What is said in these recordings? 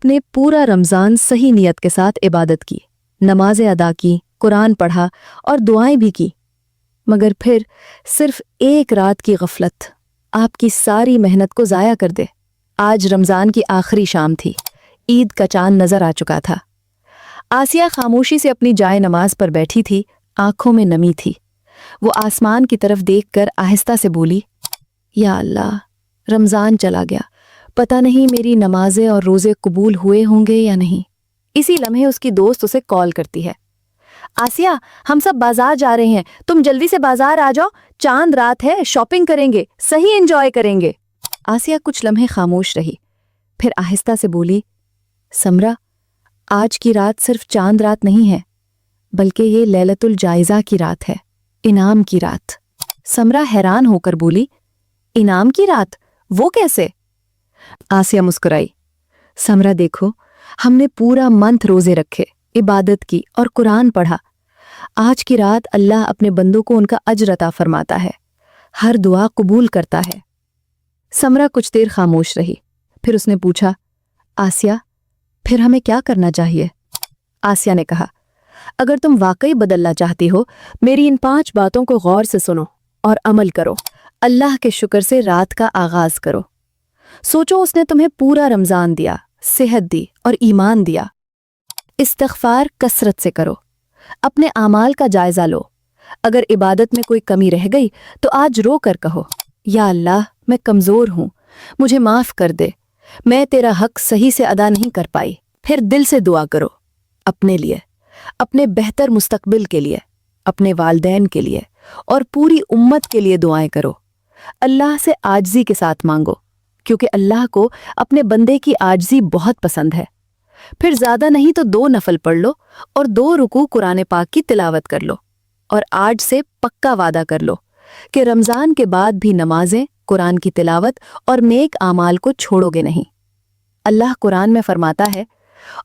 आपने पूरा रमज़ान सही नियत के साथ इबादत की, नमाज़ें अदा की, कुरान पढ़ा और दुआएं भी की, मगर फिर सिर्फ एक रात की गफलत आपकी सारी मेहनत को ज़ाया कर दे। आज रमज़ान की आखिरी शाम थी, ईद का चांद नज़र आ चुका था। आसिया खामोशी से अपनी जाए नमाज पर बैठी थी, आंखों में नमी थी। वो आसमान की तरफ देखकर आहिस्ता से बोली, या अल्लाह, रमज़ान चला गया, पता नहीं मेरी नमाजें और रोज़े कबूल हुए होंगे या नहीं। इसी लम्हे उसकी दोस्त उसे कॉल करती है, आसिया, हम सब बाजार जा रहे हैं, तुम जल्दी से बाजार आ जाओ, चांद रात है, शॉपिंग करेंगे, सही एंजॉय करेंगे। आसिया कुछ लम्हे खामोश रही, फिर आहिस्ता से बोली, समरा, आज की रात सिर्फ चांद रात नहीं है, बल्कि ये लैलतुल जायज़ा की रात है, इनाम की रात। समरा हैरान होकर बोली, इनाम की रात, वो कैसे? आसिया मुस्कुराई, समरा देखो, हमने पूरा मंथ रोजे रखे, इबादत की और कुरान पढ़ा। आज की रात अल्लाह अपने बंदों को उनका अज्र अता फरमाता है, हर दुआ कबूल करता है। समरा कुछ देर खामोश रही, फिर उसने पूछा, आसिया, फिर हमें क्या करना चाहिए? आसिया ने कहा, अगर तुम वाकई बदलना चाहती हो, मेरी इन 5 बातों को गौर से सुनो और अमल करो। अल्लाह के शुक्र से रात का आगाज करो। सोचो, उसने तुम्हें पूरा रमज़ान दिया, सेहत दी और ईमान दिया। इस्तिग़फ़ार कसरत से करो, अपने आमाल का जायज़ा लो। अगर इबादत में कोई कमी रह गई तो आज रो कर कहो, या अल्लाह, मैं कमज़ोर हूँ, मुझे माफ़ कर दे, मैं तेरा हक सही से अदा नहीं कर पाई। फिर दिल से दुआ करो, अपने लिए, अपने बेहतर मुस्तकबिल के लिए, अपने वालदैन के लिए और पूरी उम्मत के लिए दुआएं करो। अल्लाह से आजिज़ी के साथ मांगो, क्योंकि अल्लाह को अपने बंदे की आजिज़ी बहुत पसंद है। फिर ज़्यादा नहीं तो 2 नफल पढ़ लो और 2 रुकू कुरान पाक की तिलावत कर लो, और आज से पक्का वादा कर लो कि रमज़ान के बाद भी नमाजें, कुरान की तिलावत और नेक आमाल को छोड़ोगे नहीं। अल्लाह कुरान में फरमाता है,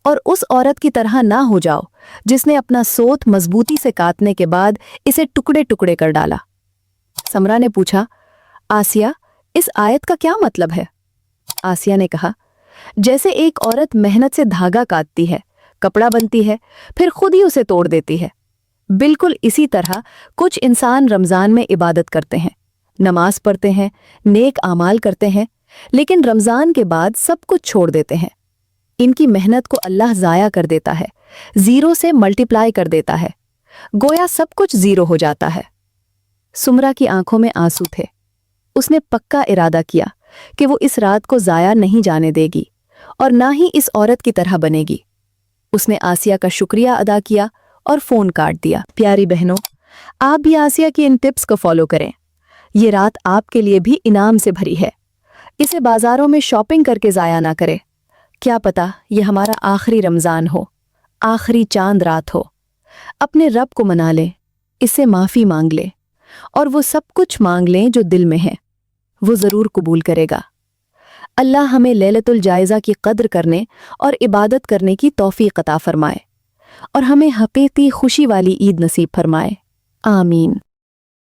और उस औरत की तरह ना हो जाओ जिसने अपना सोत मजबूती से काटने के बाद इसे टुकड़े टुकड़े कर डाला। समरा ने पूछा, आसिया, इस आयत का क्या मतलब है? आसिया ने कहा, जैसे एक औरत मेहनत से धागा काटती है, कपड़ा बनती है, फिर खुद ही उसे तोड़ देती है, बिल्कुल इसी तरह कुछ इंसान रमज़ान में इबादत करते हैं, नमाज पढ़ते हैं, नेक आमाल करते हैं, लेकिन रमज़ान के बाद सब कुछ छोड़ देते हैं। इनकी मेहनत को अल्लाह ज़ाया कर देता है, ज़ीरो से मल्टीप्लाई कर देता है, गोया सब कुछ ज़ीरो हो जाता है। सुमरा की आंखों में आंसू थे। उसने पक्का इरादा किया कि वो इस रात को ज़ाया नहीं जाने देगी और ना ही इस औरत की तरह बनेगी। उसने आसिया का शुक्रिया अदा किया और फ़ोन काट दिया। प्यारी बहनों, आप भी आसिया की इन टिप्स को फॉलो करें। ये रात आपके लिए भी इनाम से भरी है। इसे बाज़ारों में शॉपिंग करके ज़ाया ना करें। क्या पता ये हमारा आखिरी रमज़ान हो, आखिरी चांद रात हो। अपने रब को मना लें, इससे माफ़ी मांग लें और वो सब कुछ मांग लें जो दिल में है, वो ज़रूर कबूल करेगा। अल्लाह हमें लैलतुल जायज़ा की कद्र करने और इबादत करने की तौफीक अता फरमाए और हमें हकीकी खुशी वाली ईद नसीब फरमाए। आमीन।